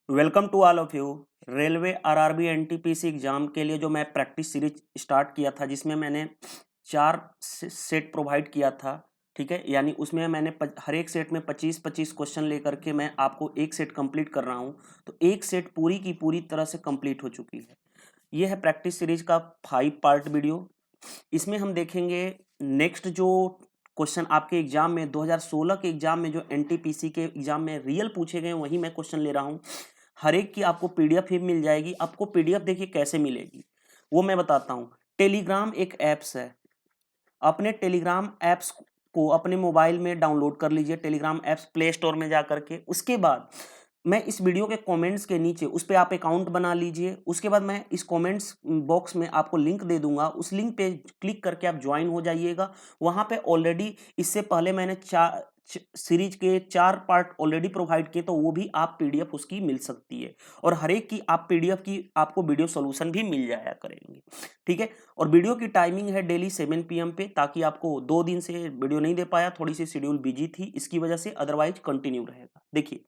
Welcome to all of you. Railway RRB NTPC exam के लिए जो मैं प्रैक्टिस सीरीज स्टार्ट किया था, जिसमें मैंने 4 सेट प्रोवाइड किया था, ठीक है। यानी उसमें मैंने हर एक सेट में 25-25 क्वेश्चन लेकर के मैं आपको एक सेट कंप्लीट कर रहा हूं। तो एक सेट पूरी की पूरी तरह से कंप्लीट हो चुकी है। ये है प्रैक्टिस सीरीज का 5 पार्ट वीडियो। इसमें हम देखेंगे नेक्स्ट जो क्वेश्चन आपके एग्जाम में 2016 के एग्जाम में जो एनटीपीसी के एग्जाम में रियल पूछे गए, वही मैं क्वेश्चन ले रहा हूं। हर एक की आपको पीडीएफ ही मिल जाएगी। आपको पीडीएफ देखिए कैसे मिलेगी, वो मैं बताता हूँ। टेलीग्राम एक ऐप्स है। अपने टेलीग्राम ऐप्स को अपने मोबाइल में डाउनलोड कर लीजिए, टेलीग्राम ऐप्स प्ले स्टोर में जा करके। उसके बाद मैं इस वीडियो के कमेंट्स के नीचे उस पर आप अकाउंट बना लीजिए। उसके बाद मैं इस कमेंट्स बॉक्स में आपको लिंक दे दूंगा, उस लिंक पे क्लिक करके आप ज्वाइन हो जाइएगा। वहां पे ऑलरेडी इससे पहले मैंने सीरीज के 4 पार्ट ऑलरेडी प्रोवाइड किए, तो वो भी आप पीडीएफ उसकी मिल सकती है। और हर एक की आप पीडीएफ की आपको वीडियो सॉल्यूशन भी मिल जाया करेंगे, ठीक है। और वीडियो की टाइमिंग है डेली 7 PM पे, ताकि आपको 2 दिन से वीडियो नहीं दे पाया, थोड़ी सी शेड्यूल बिजी थी इसकी वजह से, अदरवाइज कंटिन्यू रहेगा। देखिए,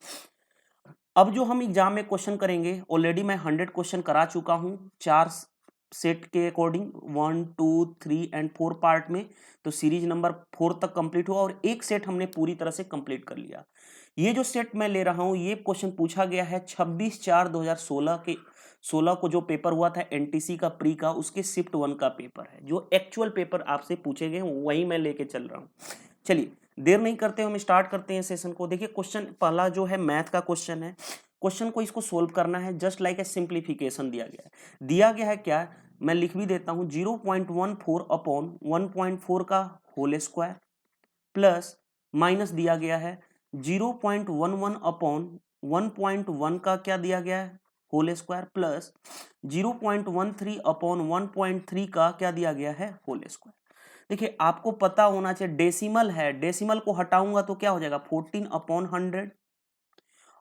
अब जो हम एग्जाम में क्वेश्चन करेंगे, ऑलरेडी मैं 100 क्वेश्चन करा चुका हूं 4 सेट के अकॉर्डिंग, 1, 2, 3 एंड 4 पार्ट में। तो सीरीज नंबर 4 तक कंप्लीट हुआ और एक सेट हमने पूरी तरह से कंप्लीट कर लिया। ये जो सेट मैं ले रहा हूं, ये क्वेश्चन पूछा गया है 26/4/2016 के 16 को जो पेपर हुआ था एनटीसी का प्री का, उसके शिफ्ट 1 का पेपर है। जो एक्चुअल पेपर आपसे पूछे गए वही मैं लेके चल रहा हूँ। चलिए देर नहीं करते हम स्टार्ट करते हैं सेशन को। देखिए, क्वेश्चन पहला जो है मैथ का क्वेश्चन है। क्वेश्चन को इसको सोल्व करना है, जस्ट लाइक ए सिंप्लीफिकेशन दिया गया है। दिया गया है क्या, मैं लिख भी देता हूं, 0.14 अपॉन 1.4 का होल स्क्वायर प्लस माइनस दिया गया है 0.11 अपॉन 1.1 का क्या दिया गया है होल स्क्वायर प्लस 0.13 अपॉन 1.3 का क्या दिया गया है होल स्क्वायर। देखिए, आपको पता होना चाहिए डेसिमल है, डेसिमल को हटाऊंगा तो क्या हो जाएगा 14/100,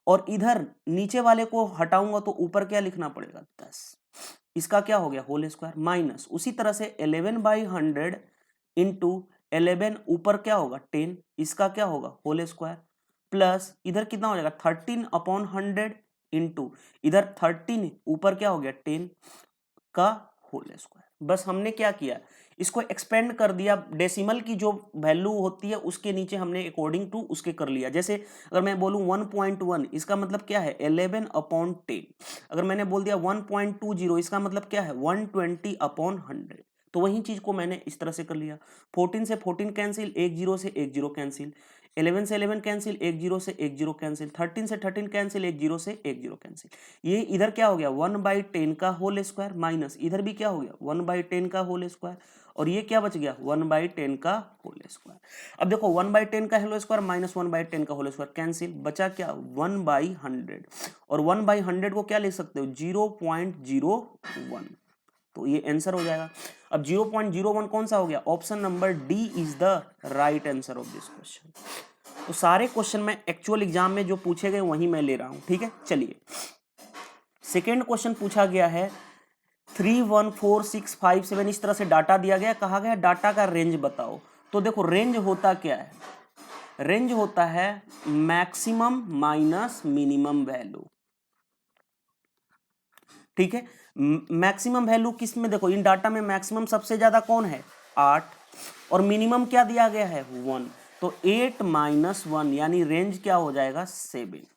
और इधर नीचे वाले को हटाऊंगा तो ऊपर क्या लिखना पड़ेगा 10। इसका क्या हो गया होल स्क्वायर माइनस उसी तरह से 11/100 इंटू 11 ऊपर क्या होगा 10, इसका क्या होगा होल स्क्वायर प्लस इधर कितना हो जाएगा 13/100 इंटू इधर 13 ऊपर क्या हो गया 10 का होल स्क्वायर। बस हमने क्या किया, इसको एक्सपेंड कर दिया। डेसिमल की जो वैल्यू होती है उसके नीचे हमने अकॉर्डिंग टू उसके कर लिया। जैसे अगर मैं बोलूं 1.1, इसका मतलब क्या है 11/10। अगर मैंने बोल दिया 1.20, इसका मतलब क्या है 120/100। तो वही चीज को मैंने इस तरह से कर लिया। 14 से 14 कैंसिल, 1 0 से 1 0 कैंसिल, 11 से 11 कैंसिल, 1 0 से 1 0 कैंसिल, 13 से 13 कैंसिल, 1 0 से 1 0 कैंसिल। ये इधर क्या हो गया 1/10 का होल स्क्वायर माइनस इधर भी क्या हो गया 1/10 का होल स्क्वायर, और ये क्या बच गया 1/10 का होल स्क्वायर। अब देखो 1/10 का होल स्क्वायर माइनस 1/10 का होल स्क्वायर कैंसिल, बचा क्या 1/100, और 1/100 को क्या लिख सकते हो 0.01। तो ये आंसर हो जाएगा। अब 0.01 कौन सा हो गया, option number D is the right answer of this question. तो सारे क्वेश्चन में एक्चुअल एग्जाम में जो पूछे गए वही मैं ले रहा हूं, ठीक है। चलिए, सेकेंड क्वेश्चन पूछा गया है 3, 1, 4, 6, 5, 7, इस तरह से डाटा दिया गया, कहा गया डाटा का रेंज बताओ। तो देखो रेंज होता क्या है, रेंज होता है मैक्सिमम माइनस मिनिमम वैल्यू, ठीक है। मैक्सिमम वैल्यू किस में, देखो इन डाटा में मैक्सिमम सबसे ज्यादा कौन है 8, और मिनिमम क्या दिया गया है 1। तो 8 माइनस 1 यानी रेंज क्या हो जाएगा 7।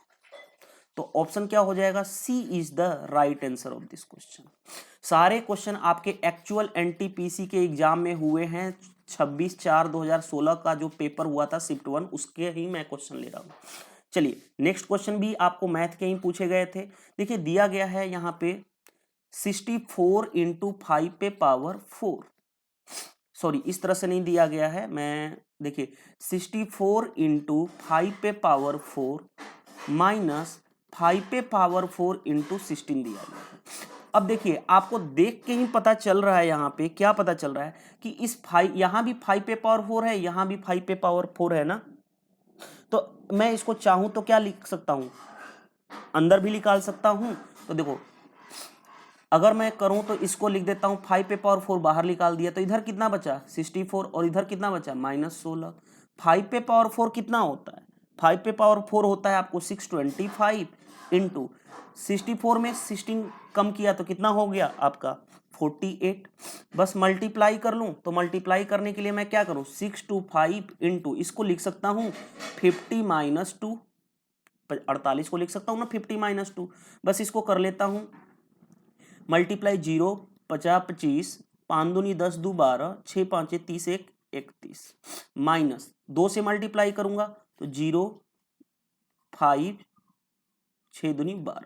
तो ऑप्शन क्या हो जाएगा C is the right answer of this question. सारे क्वेश्चन आपके एक्चुअल एनटीपीसी के एग्जाम में हुए हैं। 26/4/2016 का जो पेपर हुआ था शिफ्ट 1, उसके ही मैं क्वेश्चन ले रहा हूं। चलिए, नेक्स्ट क्वेश्चन भी आपको मैथ के ही पूछे गए थे। देखिए, दिया गया है यहाँ पे 64 इंटू 5 पे पावर 4, सॉरी इस तरह से नहीं दिया गया है, मैं देखिए 64 इंटू 5 पे पावर 4 माइनस 5 पे पावर 4 इंटू 16 दिया गया है। अब देखिए, आपको देख के ही पता चल रहा है, यहाँ पे क्या पता चल रहा है कि इस 5, यहाँ भी 5 पे पावर 4 है, यहाँ भी 5 पे पावर 4 है ना। तो मैं इसको चाहूं तो क्या लिख सकता हूं, अंदर भी निकाल सकता हूं। तो देखो, अगर मैं करूं तो इसको लिख देता हूं 5 पे पावर 4 बाहर निकाल दिया, तो इधर कितना बचा 64, और इधर कितना बचा -16। 5 पे पावर 4 कितना होता है, 5 पे पावर 4 होता है आपको 625 इंटू 64 में 16 कम किया तो कितना हो गया आपका 48। बस मल्टीप्लाई कर लूं तो मल्टीप्लाई करने के लिए मैं क्या करूं 625 इंटू इसको लिख सकता हूं 50 माइनस 2, 48 को लिख सकता हूं ना 50 माइनस 2। बस इसको कर लेता हूं मल्टीप्लाई 0 50 25 5 दूनी 10 दो 12 6 5 30 1 31 माइनस 2 से मल्टीप्लाई करूंगा तो 0 5 6 दूनी 12।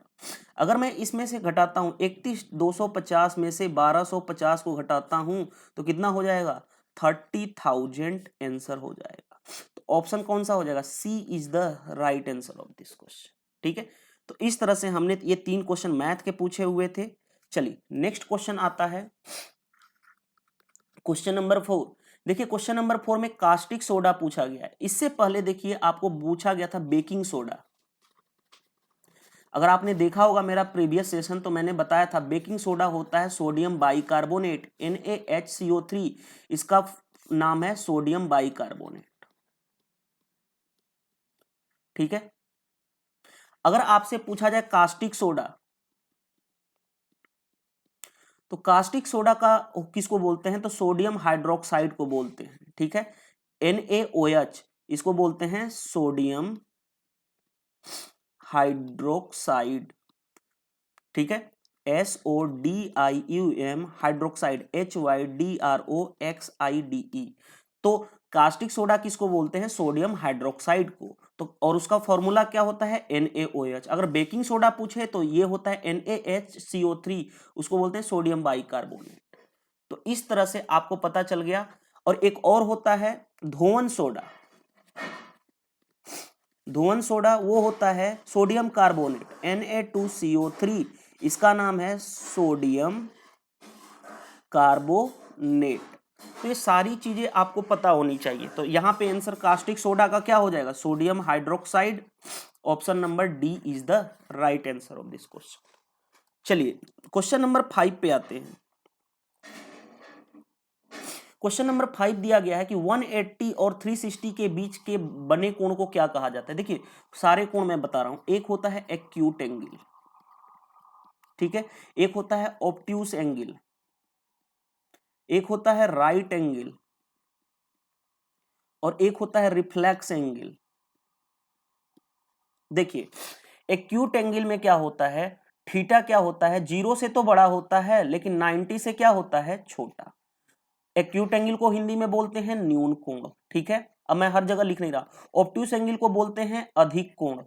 अगर मैं इसमें से घटाता हूं 31 250 में से 1250 को घटाता हूं तो कितना हो जाएगा 30,000 आंसर हो जाएगा। तो ऑप्शन कौन सा हो जाएगा C is the right answer of this question. ठीक है, तो इस तरह से हमने ये 3 क्वेश्चन मैथ के पूछे हुए थे। चलिए नेक्स्ट क्वेश्चन आता है क्वेश्चन नंबर 4। देखिए क्वेश्चन नंबर 4 में कास्टिक सोडा पूछा गया है। इससे पहले देखिए आपको पूछा गया था बेकिंग सोडा। अगर आपने देखा होगा मेरा प्रीवियस सेशन तो मैंने बताया था बेकिंग सोडा होता है सोडियम बाइकार्बोनेट NaHCO3, इसका नाम है सोडियम बाइकार्बोनेट। ठीक है, अगर आपसे पूछा जाए कास्टिक सोडा तो कास्टिक सोडा का किसको बोलते हैं तो सोडियम हाइड्रोक्साइड को बोलते हैं। ठीक है, NaOH इसको बोलते हैं सोडियम हाइड्रोक्साइड। ठीक है, SODIUM हाइड्रोक्साइड HYDROXIDE। तो कास्टिक सोडा किसको बोलते हैं सोडियम हाइड्रोक्साइड को। तो और उसका फॉर्मूला क्या होता है NaOH। अगर बेकिंग सोडा पूछे तो ये होता है NaHCO3, उसको बोलते हैं सोडियम बाइकार्बोनेट। तो इस तरह से आपको पता चल गया। और एक और होता है धोवन सोडा। धोवन सोडा वो होता है सोडियम कार्बोनेट Na2CO3, इसका नाम है सोडियम कार्बोनेट। तो ये सारी चीजें आपको पता होनी चाहिए। तो यहां पे आंसर कास्टिक सोडा का क्या हो जाएगा sodium hydroxide. Option number D is the right answer of this question. चलिए क्वेश्चन नंबर 5 पे आते हैं। क्वेश्चन नंबर 5 दिया गया है कि 180 और 360 के बीच के बने कोण को क्या कहा जाता है। देखिए सारे कोण मैं बता रहा हूं। एक होता है एक्यूट एंगल, ठीक है, एक होता है ऑब्ट्यूस एंगल, एक होता है राइट एंगल और एक होता है रिफ्लेक्स एंगल। देखिए एक्यूट एंगल में क्या होता है थीटा क्या होता है 0 से तो बड़ा होता है लेकिन 90 से क्या होता है छोटा। एक्यूट एंगल को हिंदी में बोलते हैं न्यून कोण। ठीक है, अब मैं हर जगह लिख नहीं रहा। ऑब्ट्यूस एंगल को बोलते हैं अधिक कोण।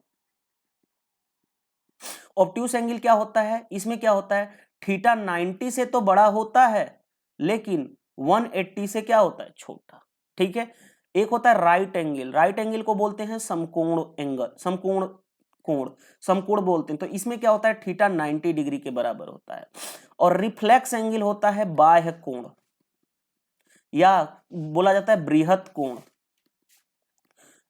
ऑब्ट्यूस एंगल क्या होता है इसमें क्या होता है थीटा 90 से तो बड़ा होता है लेकिन 180 से क्या होता है छोटा। ठीक है, एक होता है राइट एंगल। राइट एंगल को बोलते हैं समकोण एंगल, समकोण कोण, समकोण बोलते हैं। तो इसमें क्या होता है थीटा 90 डिग्री के बराबर होता है। और रिफ्लेक्स एंगल होता है बाह्य कोण या बोला जाता है बृहत कोण।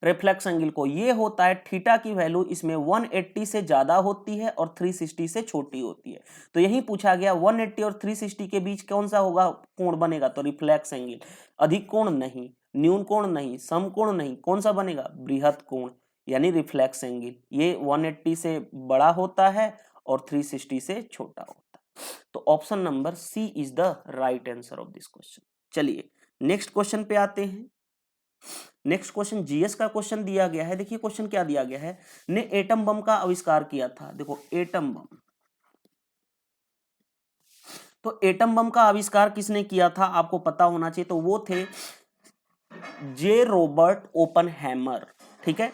रिफ्लेक्स एंगल को ये होता है थीटा की वैल्यू इसमें 180 से ज्यादा होती है और 360 से छोटी होती है। तो यही पूछा गया 180 और 360 के बीच कौन सा होगा कोण बनेगा तो रिफ्लेक्स एंगल। अधिक कोण नहीं, न्यून कोण नहीं, समकोण नहीं, कौन सा बनेगा बृहत कोण यानी रिफ्लेक्स एंगल। ये 180 से बड़ा होता है और 360 से छोटा होता है। तो option number C is the right answer of this question. चलिए नेक्स्ट क्वेश्चन पे आते हैं। नेक्स्ट क्वेश्चन जीएस का क्वेश्चन दिया गया है। देखिए क्वेश्चन क्या दिया गया है ने एटम बम का आविष्कार किया था। देखो एटम बम, तो एटम बम का आविष्कार किसने किया था आपको पता होना चाहिए। तो वो थे जे रॉबर्ट ओपनहेमर। ठीक है,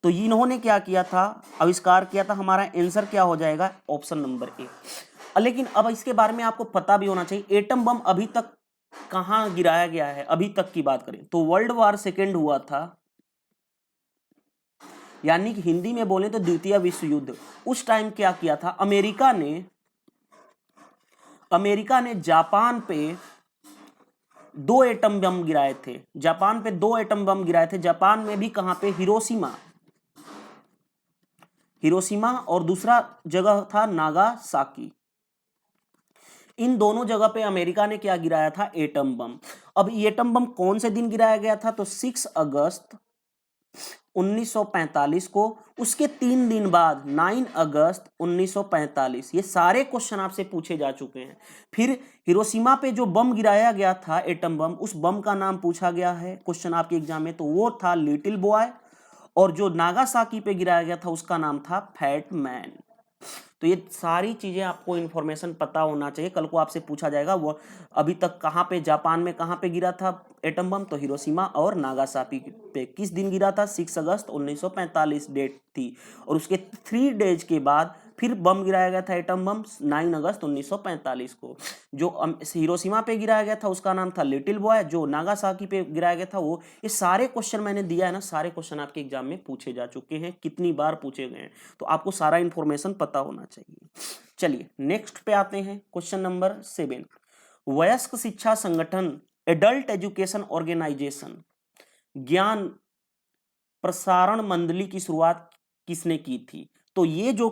तो इन्होंने क्या किया था आविष्कार किया था। हमारा आंसर क्या हो जाएगा ऑप्शन नंबर ए। लेकिन अब इसके बारे में आपको पता भी होना चाहिए एटम बम अभी तक कहां गिराया गया है। अभी तक की बात करें तो वर्ल्ड वार सेकेंड हुआ था, यानी कि हिंदी में बोले तो द्वितीय विश्व युद्ध। उस टाइम क्या किया था अमेरिका ने जापान पे 2 एटम बम गिराए थे। जापान पे 2 एटम बम गिराए थे। जापान में भी कहां पे हिरोशिमा और दूसरा जगह था नागासाकी। इन दोनों जगह पे अमेरिका ने क्या गिराया था एटम बम। अब एटम बम कौन से दिन गिराया गया था तो 6 अगस्त 1945 को, उसके 3 दिन बाद 9 अगस्त 1945। ये सारे क्वेश्चन आपसे पूछे जा चुके हैं। फिर हिरोशिमा पे जो बम गिराया गया था, एटम बम, उस बम का नाम पूछा गया है क्वेश्चन आपके एग्जाम में, तो वो था लिटिल बॉय। और जो नागासाकी पे गिराया गया था उसका नाम था फैट मैन। तो ये सारी चीजें आपको इन्फॉर्मेशन पता होना चाहिए। कल को आपसे पूछा जाएगा वो अभी तक कहाँ पे, जापान में कहाँ पे गिरा था एटम बम, तो हिरोशिमा और नागासाकी पे। किस दिन गिरा था? 6 अगस्त 1945 डेट थी। और उसके 3 डेज के बाद फिर बम गिराया गया था, एटम बम, 9 अगस्त 1945 को। जो हिरोशिमा पे गिराया गया था उसका नाम था लिटिल बॉय, जो नागासाकी पे गिराया गया था वो। ये सारे क्वेश्चन मैंने दिया है ना, सारे क्वेश्चन आपके एग्जाम में पूछे जा चुके हैं, कितनी बार पूछे गए हैं, तो आपको सारा इंफॉर्मेशन पता होना चाहिए। चलिए नेक्स्ट पे आते हैं, क्वेश्चन नंबर 7। वयस्क शिक्षा संगठन, एडल्ट एजुकेशन ऑर्गेनाइजेशन, ज्ञान प्रसारण मंडली की शुरुआत किसने की थी? तो ये जो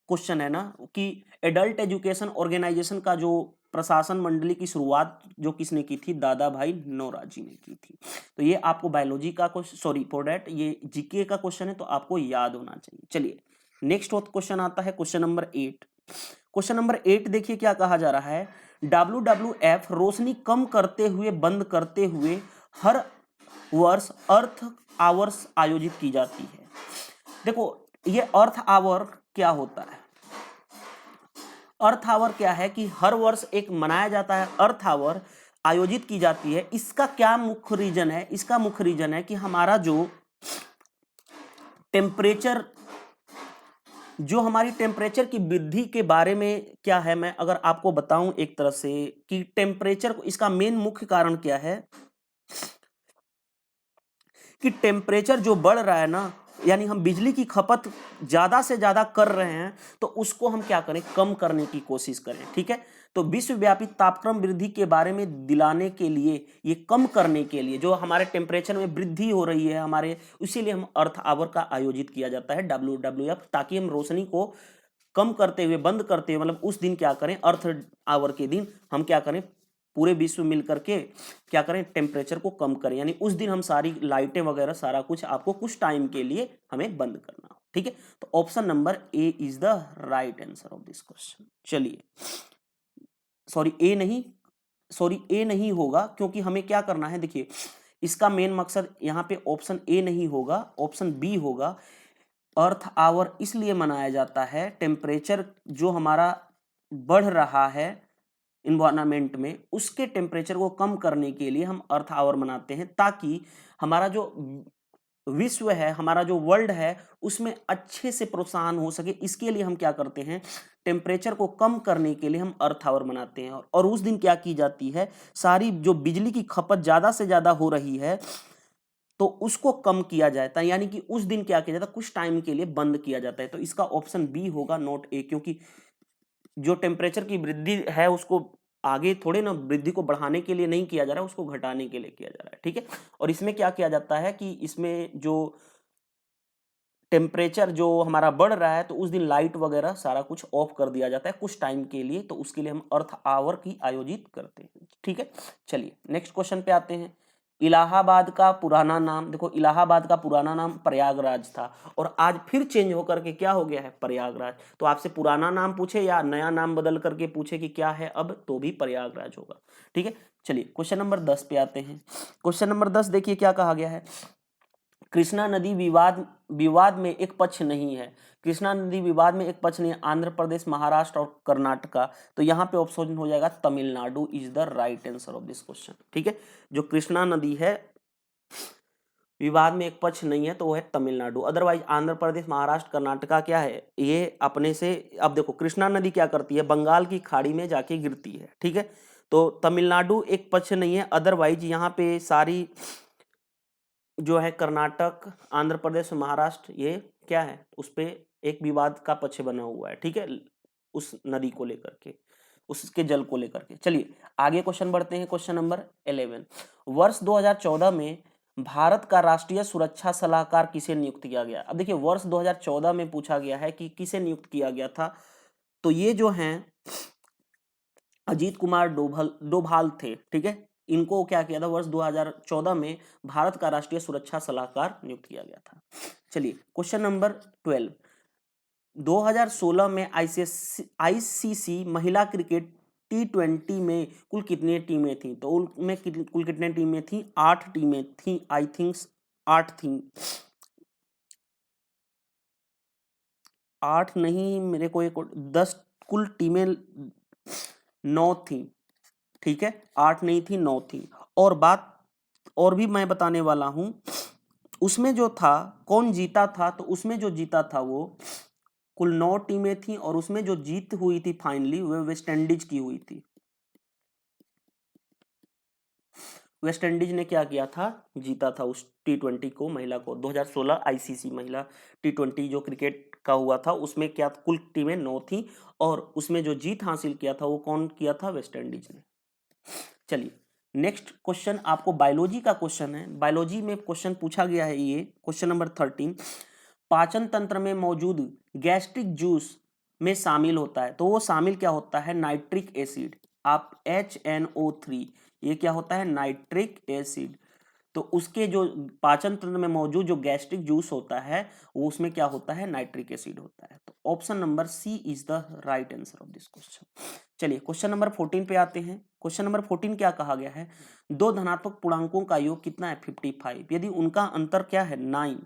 क्वेश्चन है ना कि एडल्ट एजुकेशन ऑर्गेनाइजेशन का जो प्रशासन मंडली की शुरुआत जो किसने की थी? दादा भाई नौरोजी ने की थी। तो ये आपको बायोलॉजी का क्वेश्चन, सॉरी फॉर दैट, ये जीके का क्वेश्चन है, तो आपको याद होना चाहिए। चलिए नेक्स्ट क्वेश्चन आता है, क्वेश्चन नंबर 8। क्वेश्चन नंबर 8 देखिए क्या कहा जा रहा है। WWF रोशनी कम करते हुए बंद करते हुए हर वर्ष अर्थ आवर्स आयोजित की जाती है। देखो ये अर्थ आवर क्या होता है? अर्थ आवर क्या है कि हर वर्ष एक मनाया जाता है, अर्थ आवर आयोजित की जाती है। इसका क्या मुख्य रीजन है? इसका मुख्य रीजन है कि हमारा जो टेम्परेचर, जो हमारी टेम्परेचर की वृद्धि के बारे में क्या है, मैं अगर आपको बताऊं एक तरह से कि टेम्परेचर को, इसका मेन मुख्य कारण क्या है कि टेम्परेचर जो बढ़ रहा है ना, यानी हम बिजली की खपत ज्यादा से ज्यादा कर रहे हैं, तो उसको हम क्या करें? कम करने की कोशिश करें। ठीक है, तो विश्वव्यापी तापक्रम वृद्धि के बारे में दिलाने के लिए, ये कम करने के लिए, जो हमारे टेम्परेचर में वृद्धि हो रही है हमारे, इसीलिए हम अर्थ आवर का आयोजित किया जाता है WWF, ताकि हम रोशनी को कम करते हुए, बंद करते हुए, मतलब उस दिन क्या करें? अर्थ आवर के दिन हम क्या करें? पूरे विश्व मिल करके क्या करें? टेम्परेचर को कम करें, यानी उस दिन हम सारी लाइटें वगैरह सारा कुछ आपको कुछ टाइम के लिए हमें बंद करना हो। ठीक है, तो option number A is the right answer of this question. चलिए, सॉरी ए नहीं, सॉरी ए नहीं होगा, क्योंकि हमें क्या करना है, देखिए इसका मेन मकसद यहाँ पे ऑप्शन ए नहीं होगा, ऑप्शन बी होगा। अर्थ आवर इसलिए मनाया जाता है, टेम्परेचर जो हमारा बढ़ रहा है इन्वायरमेंट में, उसके टेम्परेचर को कम करने के लिए हम अर्थ आवर मनाते हैं, ताकि हमारा जो विश्व है, हमारा जो वर्ल्ड है, उसमें अच्छे से प्रोत्साहन हो सके। इसके लिए हम क्या करते हैं? टेम्परेचर को कम करने के लिए हम अर्थ आवर मनाते हैं। और उस दिन क्या की जाती है? सारी जो बिजली की खपत ज्यादा से ज्यादा हो रही है, तो उसको कम किया जाता है, यानी कि उस दिन क्या किया जाता है? कुछ टाइम के लिए बंद किया जाता है। तो इसका ऑप्शन बी होगा, नॉट ए, क्योंकि जो टेम्परेचर की वृद्धि है उसको आगे थोड़े ना वृद्धि को बढ़ाने के लिए नहीं किया जा रहा है, उसको घटाने के लिए किया जा रहा है। ठीक है, और इसमें क्या किया जाता है कि इसमें जो टेम्परेचर जो हमारा बढ़ रहा है, तो उस दिन लाइट वगैरह सारा कुछ ऑफ कर दिया जाता है कुछ टाइम के लिए, तो उसके लिए हम अर्थ आवर की आयोजित करते हैं। ठीक है, चलिए नेक्स्ट क्वेश्चन पे आते हैं। इलाहाबाद का पुराना नाम, देखो इलाहाबाद का पुराना नाम प्रयागराज था, और आज फिर चेंज होकर के क्या हो गया है? प्रयागराज। तो आपसे पुराना नाम पूछे या नया नाम बदल करके पूछे कि क्या है अब, तो भी प्रयागराज होगा। ठीक है, चलिए क्वेश्चन नंबर 10 पे आते हैं। क्वेश्चन नंबर 10 देखिए क्या कहा गया है। कृष्णा नदी विवाद विवाद में एक पक्ष नहीं है। कृष्णा नदी विवाद में एक पक्ष नहीं है, आंध्र प्रदेश, महाराष्ट्र और कर्नाटका। तो यहाँ पे ऑप्शन हो जाएगा Tamil Nadu is the right answer of this question. ठीक है, जो कृष्णा नदी है विवाद में एक पक्ष नहीं है, तो वो है तमिलनाडु। अदरवाइज आंध्र प्रदेश, महाराष्ट्र, कर्नाटका क्या है? ये अपने से, अब देखो कृष्णा नदी क्या करती है? बंगाल की खाड़ी में जाके गिरती है। ठीक है, तो तमिलनाडु एक पक्ष नहीं है। अदरवाइज यहाँ पे सारी जो है कर्नाटक, आंध्र प्रदेश, महाराष्ट्र, ये क्या है? उस पे एक विवाद का पक्ष बना हुआ है। ठीक है, उस नदी को लेकर के, उसके जल को लेकर के। चलिए आगे क्वेश्चन बढ़ते हैं, क्वेश्चन नंबर 11। वर्ष 2014 में भारत का राष्ट्रीय सुरक्षा सलाहकार किसे नियुक्त किया गया? अब देखिए वर्ष 2014 में पूछा गया है कि किसे नियुक्त किया गया था, तो ये जो हैं अजीत कुमार डोभाल थे। ठीक है, इनको क्या किया था, वर्ष 2014 में भारत का राष्ट्रीय सुरक्षा सलाहकार नियुक्त किया गया था। चलिए क्वेश्चन नंबर 12, 2016 में आईसीसी महिला क्रिकेट T20 में कुल कितनी टीमें थी? तो उनमें कुल कितने टीमें थी? 8 टीमें थी, आई थिंक 8 थी, 8 नहीं, मेरे को एक 10 कुल टीमें 9 थी, ठीक है, 8 नहीं थी 9 थी। और बात और भी मैं बताने वाला हूं, उसमें जो था कौन जीता था, तो उसमें जो जीता था वो कुल 9 टीमें थी और उसमें जो जीत हुई थी फाइनली वो वेस्ट इंडीज की हुई थी। वेस्ट इंडीज ने क्या किया था, जीता था उस T20 को, महिला को। 2016 आईसीसी महिला T20 जो क्रिकेट का हुआ था उसमें क्या कुल टीमें 9 थी और उसमें जो जीत हासिल किया था वो कौन किया था, वेस्ट इंडीज ने। चलिए नेक्स्ट क्वेश्चन आपको बायोलॉजी का क्वेश्चन है। बायोलॉजी में क्वेश्चन पूछा गया है, ये क्वेश्चन नंबर 13, पाचन तंत्र में मौजूद गैस्ट्रिक जूस में शामिल होता है, तो वो शामिल क्या होता है, नाइट्रिक एसिड। आप HNO3, ये क्या होता है, नाइट्रिक एसिड। तो उसके जो पाचन तंत्र में मौजूद जो गैस्ट्रिक जूस होता है वो उसमें क्या होता है, नाइट्रिक एसिड होता है। तो option number C is the right answer of this question. चलिए क्वेश्चन नंबर 14 पे आते हैं। क्वेश्चन नंबर 14 क्या कहा गया है, दो धनात्मक पूर्णांकों का योग कितना है, 55। यदि उनका अंतर क्या है, 9,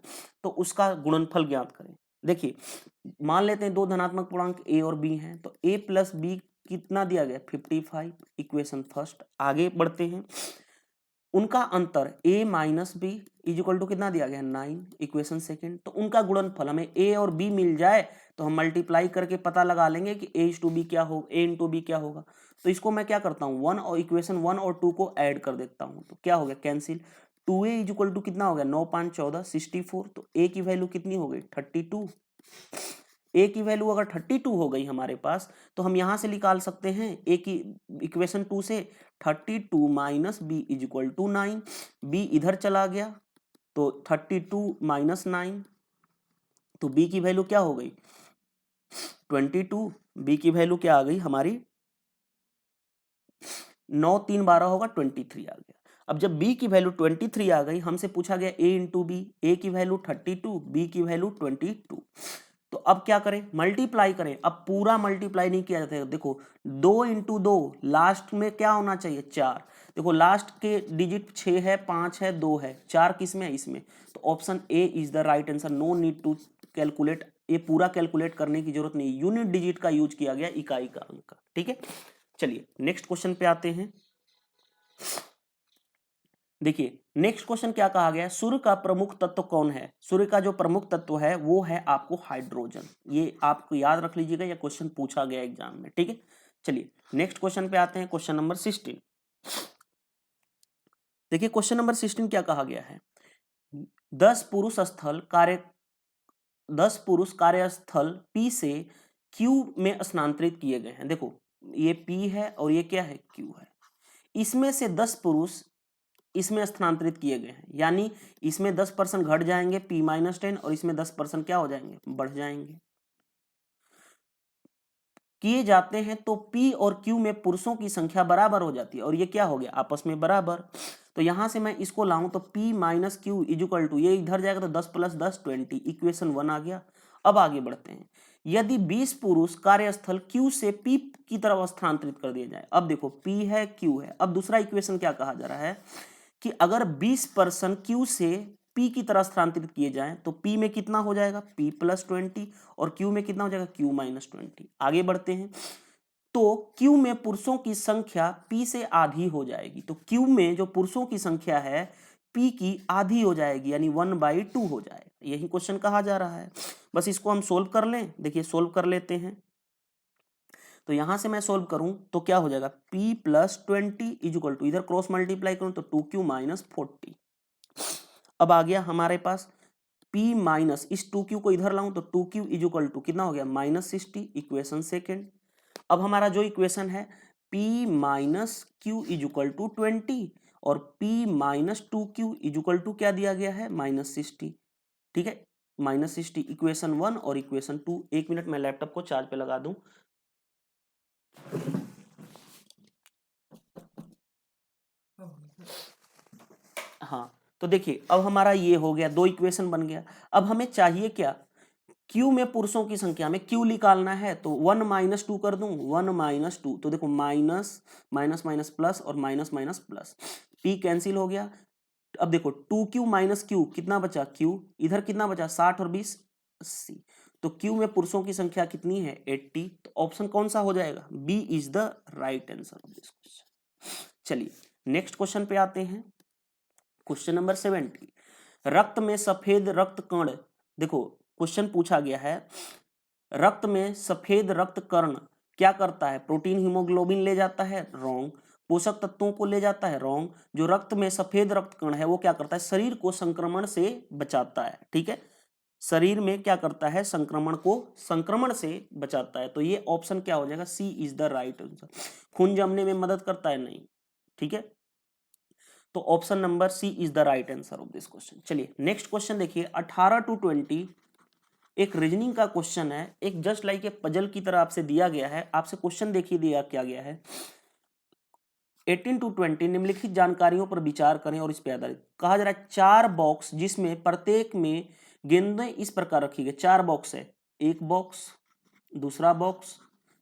तो उसका गुणनफल ज्ञात करें। देखिए मान लेते हैं दो धनात्मक पूर्णांक a और b हैं, तो a प्लस बी कितना दिया गया, 55, इक्वेशन फर्स्ट। आगे बढ़ते हैं, उनका अंतर a minus B is equal to कितना दिया गया, 9, इक्वेशन सेकेंड। तो उनका गुणनफल हमें a और b मिल जाए तो हम मल्टीप्लाई करके पता लगा लेंगे कि a इंटू बी क्या हो, a इंटू बी क्या होगा। तो इसको मैं क्या करता हूँ, 1 और इक्वेशन 1 और 2 को ऐड कर देता हूँ, तो क्या हो गया, cancel. 2a is equal to कितना हो गया, 9 5 14 64। तो a की वैल्यू कितनी हो गई, 32। a की वैल्यू अगर 32 हो गई हमारे पास, तो हम यहां से निकाल सकते हैं a की इक्वेशन 2 से 32 minus B is equal to 9। b इधर चला गया तो 32 माइनस 9, तो b की वैल्यू क्या हो गई, 22। b की वैल्यू क्या आ गई हमारी, 9 3 12 होगा, 23 आ गया। अब जब b की वैल्यू 23 आ गई, हमसे पूछा गया a इंटू बी, a की वैल्यू 32, b की वैल्यू 22। तो अब क्या करें, मल्टीप्लाई करें। अब पूरा मल्टीप्लाई नहीं किया जाता है, देखो 2 इंटू 2, लास्ट में क्या होना चाहिए, 4। देखो लास्ट के डिजिट 6 है, 5 है, 2 है, 4 किस में है, इसमें। तो option A is the right answer, no need to calculate, ये पूरा कैलकुलेट करने की जरूरत नहीं, यूनिट डिजिट का यूज किया गया, इकाई का अंक का, ठीक है। चलिए नेक्स्ट क्वेश्चन पे आते हैं। देखिए नेक्स्ट क्वेश्चन क्या कहा गया है, सूर्य का प्रमुख तत्व कौन है। सूर्य का जो प्रमुख तत्व है वो है आपको हाइड्रोजन। ये आपको याद रख लीजिएगा, ये क्वेश्चन पूछा गया एग्जाम में, ठीक है। चलिए नेक्स्ट क्वेश्चन पे आते हैं, क्वेश्चन नंबर 16। देखिए क्वेश्चन नंबर 16 क्या कहा गया है, 10 पुरुष कार्यस्थल P से Q में स्थानांतरित किए गए हैं। देखो ये P है और ये क्या है, Q है। इसमें से 10 पुरुष इसमें स्थानांतरित किए गए हैं, यानी इसमें 10% घट जाएंगे P-10 और इसमें 10% क्या हो जाएंगे, बढ़ जाएंगे, किए जाते हैं। तो P और Q में पुरुषों की संख्या बराबर हो जाती है और ये क्या हो गया, आपस में बराबर। तो यहां से मैं इसको लाऊं तो P minus Q is equal to, ये इधर जाएगा तो 10 प्लस 10 20, इक्वेशन 1 आ गया। अब आगे बढ़ते हैं, यदि 20 पुरुष कार्यस्थल Q से P की तरफ स्थानांतरित कर दिए जाए। अब देखो P है, Q है। अब दूसरा इक्वेशन क्या कहा जा रहा है कि अगर 20% Q से P की तरह स्थानांतरित किए जाएं तो P में कितना हो जाएगा, P प्लस 20, और Q में कितना हो जाएगा, Q माइनस 20। आगे बढ़ते हैं, तो Q में पुरुषों की संख्या P से आधी हो जाएगी। तो Q में जो पुरुषों की संख्या है P की आधी हो जाएगी, यानी 1/2 हो जाएगा। यही क्वेश्चन कहा जा रहा है, बस इसको हम सोल्व कर लें। देखिए सोल्व कर लेते हैं, तो यहां से मैं सोल्व करूं तो क्या हो जाएगा, P plus 20 is equal to, इधर क्रॉस मल्टीप्लाई करूं तो 2Q माइनस 40। अब आ गया हमारे पास P माइनस, इस 2Q को इधर लाऊं तो 2Q इज इक्वल टू कितना हो गया, -60, इक्वेशन सेकेंड। अब हमारा जो इक्वेशन है P minus Q is equal to 20 और P minus 2Q is equal to क्या दिया गया है, -60, ठीक है। -60 इक्वेशन 1 और इक्वेशन 2। 1 मिनट मैं लैपटॉप को चार्ज पे लगा दूं। हाँ, तो देखिए अब हमारा ये हो गया, दो इक्वेशन बन गया। अब हमें चाहिए क्या, क्यू में पुरुषों की संख्या में क्यू निकालना है, तो 1 माइनस 2 कर दूं, 1 माइनस 2, तो देखो माइनस माइनस माइनस प्लस और minus minus plus, P cancel हो गया। अब देखो 2q माइनस क्यू कितना बचा, क्यू इधर कितना बचा 60 और 20 80, तो क्यू में पुरुषों की संख्या कितनी है 80, तो ऑप्शन कौन सा हो जाएगा, B is the right answer of this question. चलिए नेक्स्ट क्वेश्चन पे आते हैं, क्वेश्चन नंबर 70, रक्त में सफेद रक्त कण, देखो क्वेश्चन पूछा गया है रक्त में सफेद रक्त कण क्या करता है, प्रोटीन हीमोग्लोबिन ले जाता है, रॉन्ग, पोषक तत्वों को ले जाता है, रॉन्ग, जो रक्त में सफेद रक्त कण है वो क्या करता है, शरीर को संक्रमण से बचाता है, ठीक है, शरीर में क्या करता है, संक्रमण से बचाता है, तो ये ऑप्शन क्या हो जाएगा, C is the right answer. खून जमने में मदद करता है, नहीं, ठीक है, तो option number C is the right answer of this question. चलिए नेक्स्ट क्वेश्चन देखिए, 18 to 20 एक रीजनिंग का क्वेश्चन है, एक जस्ट लाइक ए पजल की तरह आपसे दिया गया है, आपसे क्वेश्चन देखिए दिया क्या गया है, 18 to 20 निम्नलिखित जानकारियों पर विचार करें और इस पर आधारित, कहा जा रहा है 4 बॉक्स जिसमें प्रत्येक में गेंदें इस प्रकार रखी गई, 4 बॉक्स है, एक बॉक्स, दूसरा बॉक्स,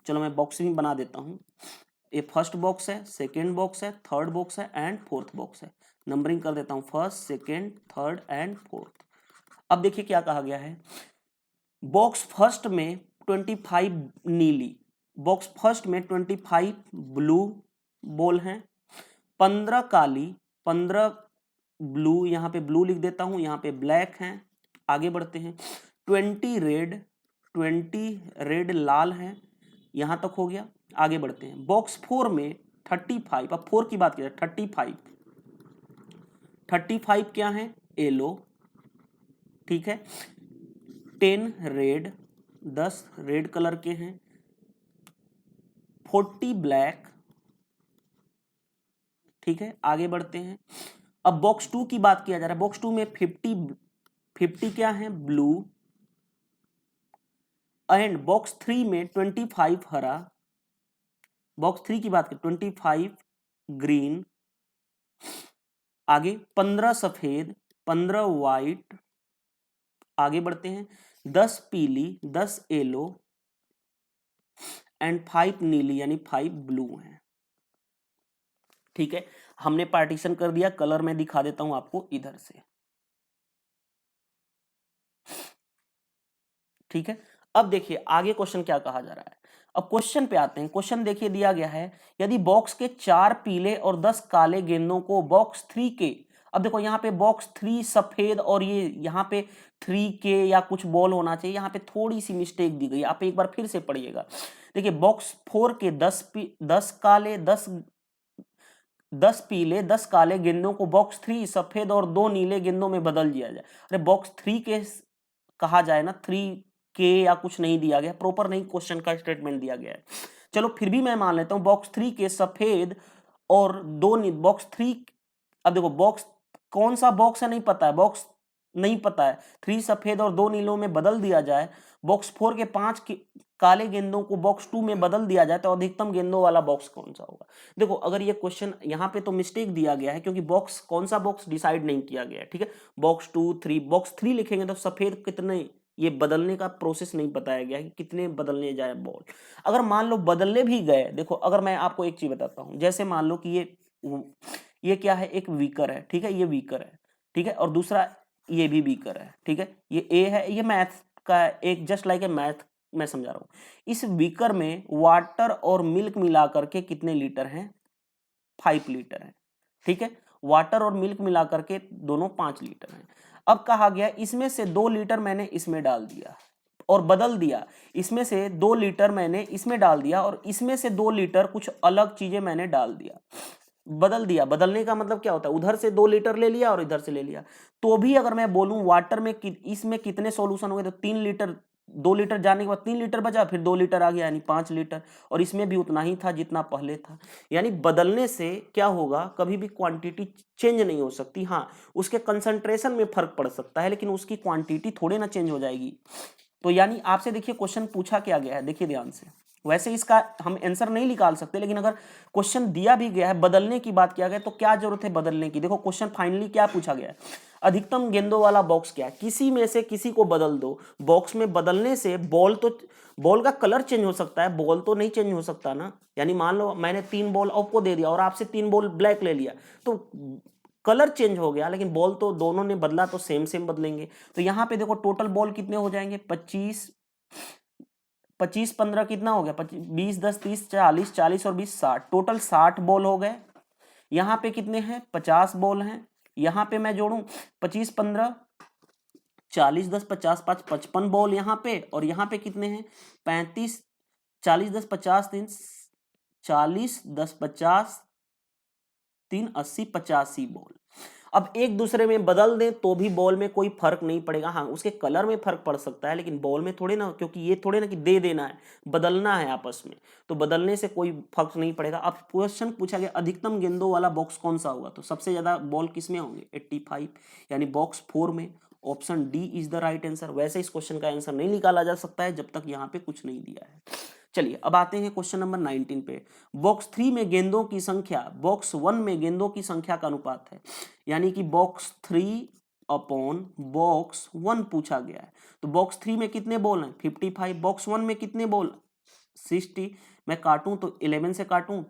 चलो मैं बॉक्स भी बना देता हूं, ये फर्स्ट बॉक्स है, सेकेंड बॉक्स है, थर्ड बॉक्स है एंड फोर्थ बॉक्स है, नंबरिंग कर देता हूं, first second third and fourth. अब देखिए क्या कहा गया है, बॉक्स फर्स्ट में 25 नीली, बॉक्स फर्स्ट में 25 ब्लू बॉल हैं, 15 काली, 15 ब्लू, यहां पे ब्लू लिख देता हूं, यहां पे ब्लैक हैं, आगे बढ़ते हैं, 20 रेड लाल हैं, यहां तक हो गया, आगे बढ़ते हैं, बॉक्स 4 में 35, अब 4 की बात की जाए, 35 क्या है, येलो, ठीक है, 10 रेड, 10 रेड कलर के हैं, 40 ब्लैक, ठीक है, आगे बढ़ते हैं, अब बॉक्स 2 की बात किया जा रहा है, बॉक्स 2 में 50 क्या है, ब्लू, एंड बॉक्स 3 में 25 हरा, बॉक्स 3 की बात करें 25 ग्रीन, आगे 15 सफेद, 15 व्हाइट, आगे बढ़ते हैं, 10 पीली, 10 येलो एंड 5 नीली यानी 5 ब्लू हैं, ठीक है, हमने पार्टीशन कर दिया, कलर में दिखा देता हूं आपको इधर से, ठीक है। अब देखिए आगे क्वेश्चन क्या कहा जा रहा है, अब क्वेश्चन पे आते हैं, क्वेश्चन देखिए दिया गया है, यदि बॉक्स के 4 पीले और 10 काले गेंदों को बॉक्स 3 के, अब देखो यहाँ पे बॉक्स 3 सफेद और ये यहाँ पे 3 के या कुछ बॉल होना चाहिए, यहाँ पे थोड़ी सी मिस्टेक दी गई, आप एक बार फिर से पढ़िएगा, देखिए बॉक्स 4 के 10 काले 10 पीले 10 काले गेंदों को बॉक्स 3 सफेद और 2 नीले गेंदों में बदल दिया जाए, अरे बॉक्स 3 के कहा जाए ना, 3 के या कुछ नहीं दिया गया, प्रॉपर नहीं क्वेश्चन का स्टेटमेंट दिया गया है, चलो फिर भी मैं मान लेता हूं बॉक्स 3 के सफेद और 2 बॉक्स 3, अब देखो बॉक्स कौन सा बॉक्स है नहीं पता है, बॉक्स नहीं पता है, 3 सफेद और 2 नीलों में बदल दिया जाए, बॉक्स 4 के 5 काले गेंदों को बॉक्स 2 में बदल दिया जाए, तो अधिकतम गेंदों वाला बॉक्स कौन सा होगा। देखो अगर ये क्वेश्चन यहाँ पे तो मिस्टेक दिया गया है क्योंकि बॉक्स कौन सा बॉक्स डिसाइड नहीं किया गया है, ठीक है, बॉक्स 2 3, बॉक्स 3 लिखेंगे तो सफेद कितने, ये बदलने का प्रोसेस नहीं बताया गया है कि कितने बदलने जाए बॉल, अगर मान लो बदलने भी गए, देखो अगर मैं आपको एक चीज बताता हूँ, जैसे मान लो कि ये क्या है, एक वीकर है, ठीक है, ये वीकर है, ठीक है, और दूसरा ये भी वीकर है, ठीक है, ये ए है, ये मैथ का एक जस्ट लाइक ए मैथ मैं समझा रहा हूं, इस बीकर में वाटर और मिल्क मिला करके कितने लीटर हैं, 5 लीटर है, ठीक है, वाटर और मिल्क मिला करके दोनों 5 लीटर हैं, अब कहा गया इसमें से 2 लीटर मैंने इसमें डाल दिया और बदल दिया, इसमें से 2 लीटर मैंने इसमें डाल दिया और इसमें से 2 लीटर कुछ अलग चीजें मैंने डाल दिया, बदल दिया, बदलने का मतलब क्या होता है, उधर से 2 लीटर ले लिया और इधर से ले लिया, तो भी अगर मैं बोलूं वाटर में इसमें कितने सॉल्यूशन हो गए, तो 3 लीटर, 2 लीटर जाने के बाद 3 लीटर बचा, फिर 2 लीटर आ गया यानी 5 लीटर, और इसमें भी उतना ही था जितना पहले था, यानी बदलने से क्या होगा, कभी भी क्वांटिटी चेंज नहीं हो सकती, हाँ उसके कंसंट्रेशन में फर्क पड़ सकता है लेकिन उसकी क्वांटिटी थोड़े ना चेंज हो जाएगी। तो यानी आपसे देखिए क्वेश्चन पूछा क्या गया है, देखिए ध्यान से, वैसे इसका हम आंसर नहीं निकाल सकते, लेकिन अगर क्वेश्चन दिया भी गया है, बदलने की बात किया गया, तो क्या जरूरत है बदलने की। देखो क्वेश्चन फाइनली क्या पूछा गया है, अधिकतम गेंदों वाला बॉक्स क्या है, किसी में से किसी को बदल दो। बॉक्स में बदलने से बॉल का कलर चेंज हो सकता है, बॉल तो नहीं चेंज हो सकता ना। यानी मान लो मैंने 3 बॉल आपको दे दिया और आपसे 3 बॉल ब्लैक ले लिया, तो कलर चेंज हो गया, लेकिन बॉल तो दोनों ने बदला, तो सेम सेम बदलेंगे। तो यहाँ पे देखो टोटल बॉल कितने हो जाएंगे, 25 25 15 कितना हो गया, 20 10 30 40, 40 और 20 60, टोटल 60 बॉल हो गए। यहाँ पे कितने हैं, 50 बॉल हैं। यहाँ पे मैं जोड़ूं 25 15 40 10 50 5 55 बॉल यहाँ पे, और यहाँ पे कितने हैं 35 40 10 50 3 40 10 50 3 80 85 बॉल। अब एक दूसरे में बदल दें तो भी बॉल में कोई फर्क नहीं पड़ेगा। हाँ, उसके कलर में फर्क पड़ सकता है, लेकिन बॉल में थोड़े ना, क्योंकि ये थोड़े ना कि दे देना है, बदलना है आपस में, तो बदलने से कोई फर्क नहीं पड़ेगा। अब क्वेश्चन पूछा गया अधिकतम गेंदों वाला बॉक्स कौन सा होगा, तो सबसे ज्यादा बॉल किस में होंगे, 85, यानी बॉक्स 4 में। Option D is the right answer. वैसे इस क्वेश्चन का आंसर नहीं निकाला जा सकता है जब तक यहाँ पे कुछ नहीं दिया है। चलिए अब आते हैं क्वेश्चन नंबर 19 पे। बॉक्स 3 में गेंदों की संख्या बॉक्स 1 में गेंदों की संख्या का अनुपात है, यानी कि बॉक्स 3 अपॉन बॉक्स 1 पूछा गया है। तो बॉक्स 3 में कितने बॉल हैं, 55, बॉक्स 1 में कितने बॉल, 60। मैं काटूं तो 11 से काटूं,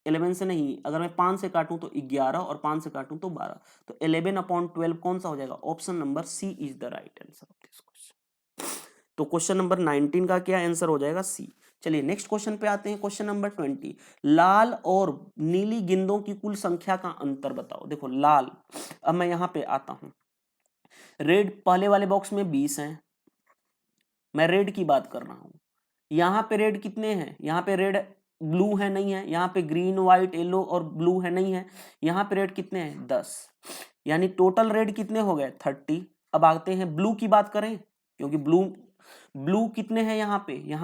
11 से नहीं, अगर मैं 5 से काटूं तो 11, और 5 से काटूं तो 12, तो 11 अपॉन 12 कौन सा हो जाएगा, option number C is the right answer of this question. तो क्वेश्चन नंबर 19 का क्या आंसर हो जाएगा, सी। चलिए नेक्स्ट क्वेश्चन पे आते हैं, क्वेश्चन नंबर 20। लाल और नीली गेंदों की कुल संख्या का अंतर बताओ। देखो लाल, अब मैं यहां पे आता हूं, रेड पहले वाले बॉक्स में 20 हैं, मैं रेड की बात कर रहा हूं। यहां पे रेड कितने हैं, यहां पे रेड ब्लू है नहीं है, यहां पे ग्रीन व्हाइट येलो और ब्लू है नहीं है, यहां पे रेड कितने हैं 10, यानी टोटल रेड कितने हो गए 30। अब आते हैं ब्लू की बात करें, क्योंकि ब्लू ब्लू कितने हैं यहाँ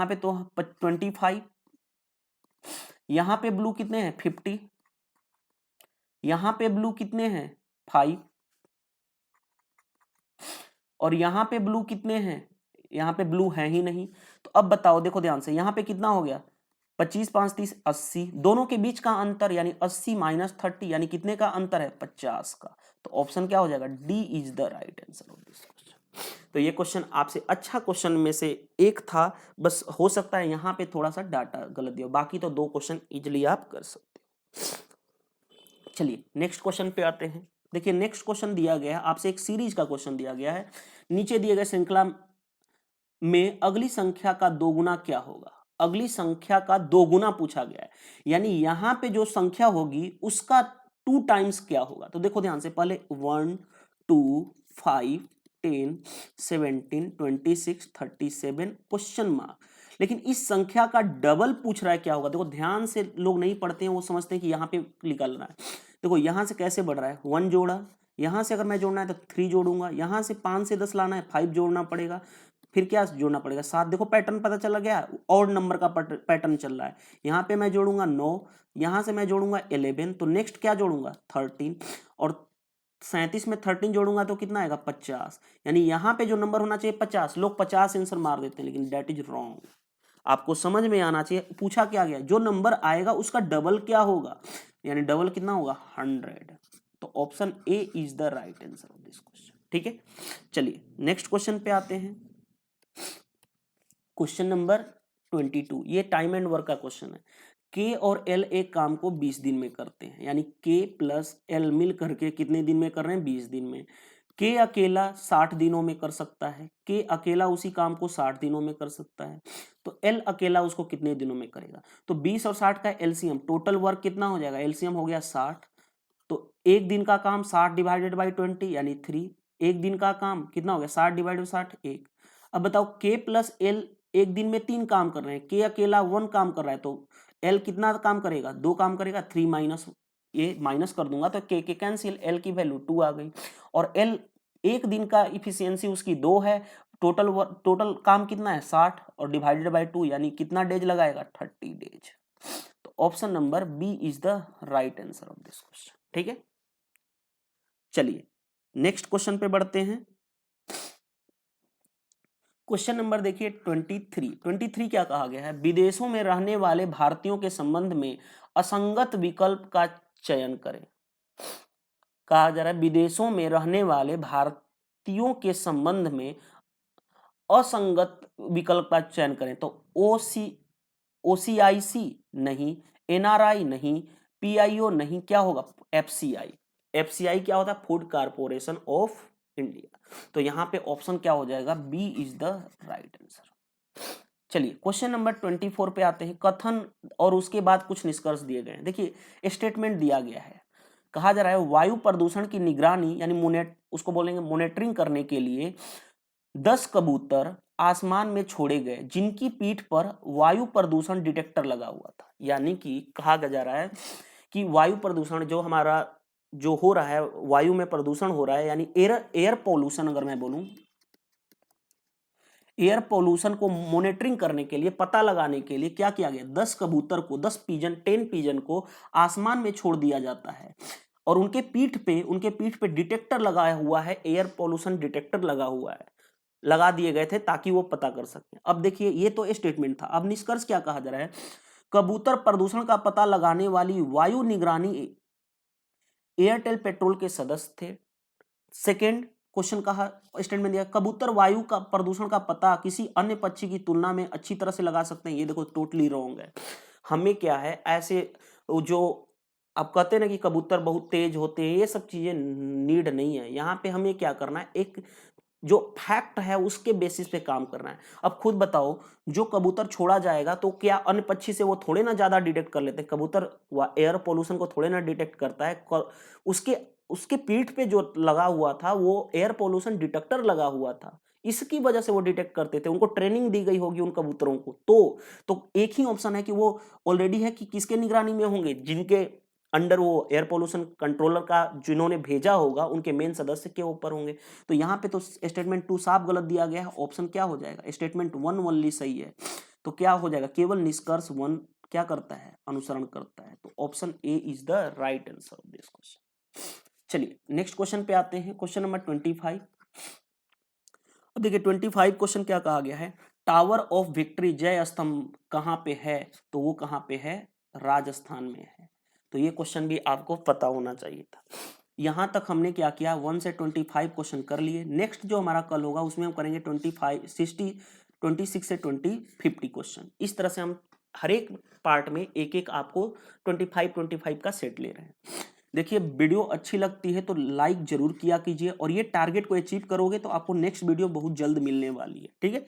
पे तो 25, यहाँ पे ब्लू कितने हैं 50, यहाँ पे ब्लू कितने हैं 5, और यहाँ पे ब्लू कितने हैं, यहाँ पे ब्लू है ही नहीं। तो अब बताओ, देखो ध्यान से, यहाँ पे कितना हो गया 25 5 30 80, दोनों के बीच का अंतर यानी 80 माइनस 30, यानी कितने का अंतर है 50 का। तो ऑप्शन क्या हो जाएगा, D is the right answer of this question. तो ये क्वेश्चन आपसे अच्छा क्वेश्चन में से एक था, बस हो सकता है यहाँ पे थोड़ा सा डाटा गलत दिया, बाकी तो 2 क्वेश्चन इजिली आप कर सकते हो। चलिए नेक्स्ट क्वेश्चन पे आते हैं। देखिए नेक्स्ट क्वेश्चन दिया गया है आपसे, एक सीरीज का क्वेश्चन दिया गया है। नीचे दिए गए श्रृंखला में अगली संख्या का दोगुना क्या होगा, अगली संख्या का दोगुना पूछा गया है, यानी यहां पे जो संख्या होगी उसका 2 टाइम्स क्या होगा। तो देखो ध्यान से, पहले 1 2 5 10 17 26 37 क्वेश्चन मार्क, लेकिन इस संख्या का डबल पूछ रहा है क्या होगा। देखो ध्यान से, लोग नहीं पढ़ते हैं, वो समझते हैं कि यहाँ पे निकालना है। देखो यहाँ से कैसे बढ़ रहा है, 1 जोड़ा, यहाँ से अगर मैं जोड़ना है तो 3 जोड़ूंगा, यहाँ से 5 से 10 लाना है 5 जोड़ना पड़ेगा, फिर क्या जोड़ना पड़ेगा 7। देखो पैटर्न पता चला गया, और नंबर का पैटर्न चल रहा है। यहाँ पे मैं जोड़ूंगा 9, यहाँ से मैं जोड़ूंगा 11, तो नेक्स्ट क्या जोड़ूंगा 13, और 37 में 13 जोड़ूंगा तो कितना आएगा 50, यानी यहाँ पे जो नंबर होना चाहिए 50, लोग 50 आंसर मार देते हैं, लेकिन दैट इज रॉन्ग। आपको समझ में आना चाहिए, पूछा क्या गया, जो नंबर आएगा उसका डबल क्या होगा, यानी डबल कितना होगा 100। तो option A is the right answer of this question. ठीक है, चलिए नेक्स्ट क्वेश्चन पे आते हैं, क्वेश्चन नंबर 22। ये टाइम एंड वर्क का क्वेश्चन है। के और एल एक काम को 20 दिन में करते हैं, यानी के प्लस एल मिल करके कितने दिन में कर रहे हैं 20 दिन में। के अकेला 60 दिनों में कर सकता है, के अकेला उसी काम को 60 दिनों में कर सकता है, तो एल अकेला उसको कितने दिनों में करेगा। तो 20 और 60 का एलसीएम, टोटल वर्क कितना हो जाएगा, एलसीएम हो गया 60, तो एक दिन का काम 60 डिवाइडेड बाई 20 यानी 3, एक दिन का काम कितना हो गया 60 डिवाइडेड 60 1। अब बताओ के प्लस एल एक दिन में 3 काम कर रहे हैं, के अकेला 1 काम कर रहा है, तो एल कितना काम करेगा 2 काम करेगा, 3 माइनस, ये माइनस कर दूंगा तो के कैंसिल, एल की वैल्यू 2 आ गई, और एल एक दिन का इफिशियंसी उसकी 2 है, टोटल काम कितना है 60 और डिवाइडेड बाई 2 यानी कितना डेज लगाएगा 30 डेज। तो option number B is the right answer of this question. ठीक है, चलिए नेक्स्ट क्वेश्चन पे बढ़ते हैं। क्वेश्चन नंबर देखिए 23 क्या कहा गया है, विदेशों में रहने वाले भारतीयों के संबंध में असंगत विकल्प का चयन करें। कहा जा रहा है विदेशों में रहने वाले भारतीयों के संबंध में असंगत विकल्प का चयन करें। तो OCIC नहीं, NRI नहीं, PIO नहीं, क्या होगा? FCI। FCI क्या होता है? Food corporation of India. तो यहां पे ऑप्शन क्या हो जाएगा? B is the right answer. चलिए क्वेश्चन नंबर 24 पे आते हैं। कथन और उसके बाद कुछ निष्कर्ष दिए गए हैं। देखिए स्टेटमेंट दिया गया है, कहा जा रहा है वायु प्रदूषण की निगरानी यानी उसको बोलेंगे मॉनिटरिंग करने के लिए 10 कबूतर आसमान में छोड़े गए जिनकी पीठ पर वायु प्रदूषण डिटेक्टर लगा हुआ था। यानी कि कहा जा रहा है कि वायु प्रदूषण जो हमारा जो हो रहा है, वायु में प्रदूषण हो रहा है, यानी एयर पोल्यूशन, अगर मैं बोलूं एयर पोल्यूशन को मॉनिटरिंग करने के लिए, पता लगाने के लिए क्या किया गया? 10 कबूतर को, 10 पिजन को आसमान में छोड़ दिया जाता है और उनके पीठ पे डिटेक्टर लगाया हुआ है, एयर पोल्यूशन डिटेक्टर लगा दिए गए थे ताकि वो पता कर सके। अब देखिए ये तो स्टेटमेंट था, अब निष्कर्ष क्या कहा जा रहा है? कबूतर प्रदूषण का पता लगाने वाली वायु निगरानी एयरटेल पेट्रोल के सदस्य थे। सेकेंड क्वेश्चन कहा, स्टेटमेंट दिया कबूतर वायु का प्रदूषण का पता किसी अन्य पक्षी की तुलना में अच्छी तरह से लगा सकते हैं। ये देखो टोटली रॉन्ग है। हमें क्या है, ऐसे जो आप कहते हैं ना कि कबूतर बहुत तेज होते हैं, ये सब चीजें नीड नहीं है। यहाँ पे हमें क्या करना है, एक जो फैक्ट है उसके बेसिस पे काम करना है। अब खुद बताओ, जो कबूतर छोड़ा जाएगा तो क्या अन्य पक्षी से वो थोड़े ना ज्यादा डिटेक्ट कर लेते हैं? कबूतर एयर पोल्यूशन को थोड़े ना डिटेक्ट करता है। उसके पीठ पे जो लगा हुआ था वो एयर पोल्यूशन डिटेक्टर लगा हुआ था, इसकी वजह से वो डिटेक्ट करते थे। उनको ट्रेनिंग दी गई होगी उन कबूतरों को। तो एक ही ऑप्शन है कि वो ऑलरेडी है कि किसके निगरानी में होंगे? जिनके अंडर वो एयर पोल्यूशन कंट्रोलर का जिन्होंने भेजा होगा उनके मेन सदस्य के ऊपर होंगे। तो यहाँ पे तो स्टेटमेंट 2 साफ गलत दिया गया है। ऑप्शन क्या हो जाएगा? स्टेटमेंट 1 ओनली सही है। तो क्या हो जाएगा? केवल निष्कर्ष 1 क्या करता है? अनुसरण करता है। तो option A is the right answer of this question. चलिए नेक्स्ट क्वेश्चन पे आते हैं, क्वेश्चन नंबर 25। अब देखिए 25 क्वेश्चन क्या कहा गया है? टावर ऑफ विक्ट्री, जय स्तंभ कहाँ पे है? तो वो कहाँ पे है? राजस्थान में है। तो ये क्वेश्चन भी आपको पता होना चाहिए था। यहां तक हमने क्या किया, 1 से 25 क्वेश्चन कर लिए। नेक्स्ट जो हमारा कल होगा उसमें हम करेंगे 26 से 50 क्वेश्चन। इस तरह से हम हर एक पार्ट में एक एक आपको 25 का सेट ले रहे हैं। देखिए वीडियो अच्छी लगती है तो लाइक जरूर किया कीजिए, और ये टारगेट को अचीव करोगे तो आपको नेक्स्ट वीडियो बहुत जल्द मिलने वाली है। ठीक है,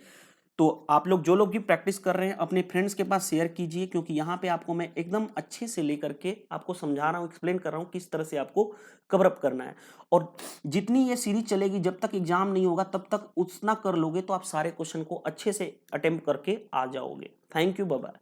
तो आप लोग जो लोग भी प्रैक्टिस कर रहे हैं अपने फ्रेंड्स के पास शेयर कीजिए, क्योंकि यहाँ पे आपको मैं एकदम अच्छे से लेकर के आपको समझा रहा हूँ, एक्सप्लेन कर रहा हूँ किस तरह से आपको कवर अप करना है। और जितनी ये सीरीज चलेगी, जब तक एग्जाम नहीं होगा तब तक उतना कर लोगे तो आप सारे क्वेश्चन को अच्छे से अटेम्प्ट करके आ जाओगे। Thank you, bye bye.